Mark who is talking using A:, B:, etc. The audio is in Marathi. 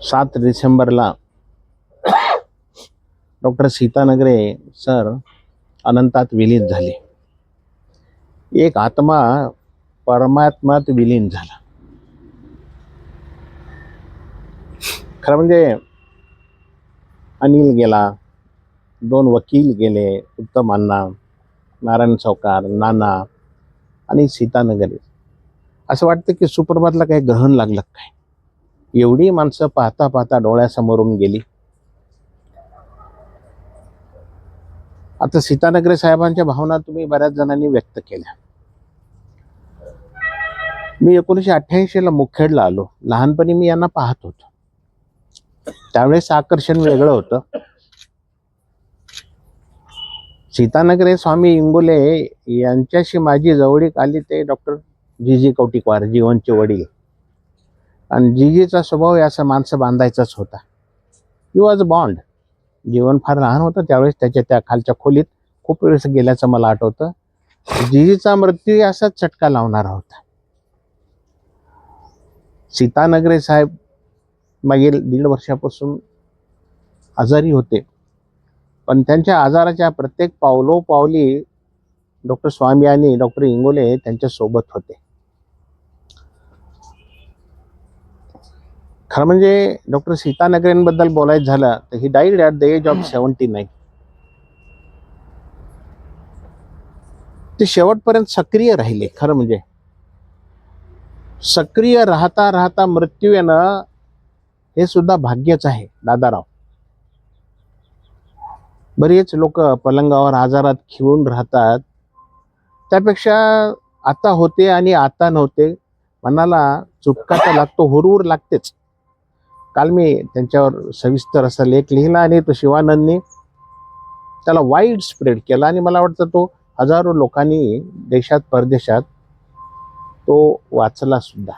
A: 7 डिसेंबरला डॉक्टर सीतानगरे सर अनंतात विलीन झाले. एक आत्मा परमात्म्यात विलीन झाला. खरं म्हणजे अनिल गेला, 2 वकील गेले, उत्तम अण्णा, नारायण सावकार, नाना आणि सीतानगरे. असं वाटतं की सुप्रभातला काही ग्रहण लागलं काय. एवढी माणसं पाहता पाहता डोळ्यासमोरून गेली. आता सीतानगरे साहेबांच्या भावना तुम्ही बऱ्याच जणांनी व्यक्त केल्या. मी 1988ला मुखेडला आलो. लहानपणी मी यांना पाहत होतो. त्यावेळेस आकर्षण वेगळं होतं. सीतानगरे स्वामी इंगोले यांच्याशी माझी जवळीक आली ते डॉक्टर जी कौटिकवार, जीवनचे वडील. आणि जीजीचा स्वभाव असा माणसं बांधायचाच होता. He was bond. जीवन फार लहान होतं त्यावेळेस, त्याच्या त्या खालच्या खोलीत खूप वेळेस गेल्याचं मला आठवतं. जीजीचा मृत्यू असाच चटका लावणारा होता. सीतानगरे साहेब मागील 1.5 वर्षापासून आजारी होते, पण त्यांच्या आजाराच्या प्रत्येक पावलोपावली डॉक्टर स्वामी आणि डॉक्टर इंगोले त्यांच्या सोबत होते. खरं म्हणजे डॉक्टर सीतानगरेंबद्दल बोलायचं झालं तर he died at the age of 79. ते शेवटपर्यंत सक्रिय राहिले. खरं म्हणजे सक्रिय राहता राहता मृत्यू येणं हे सुद्धा भाग्यच आहे दादाराव. बरेच लोक पलंगावर आजारात खिळून राहतात. त्यापेक्षा आता होते आणि आता नव्हते मनाला चुटका तर लागतो, हुरहुर लागतेच. काल मी त्यांच्यावर सविस्तर असा लेख लिहिला आणि तो शिवानंदनी त्याला वाईड स्प्रेड केला आणि मला वाटतं तो हजारो लोकांनी देशात परदेशात तो वाचला सुद्धा.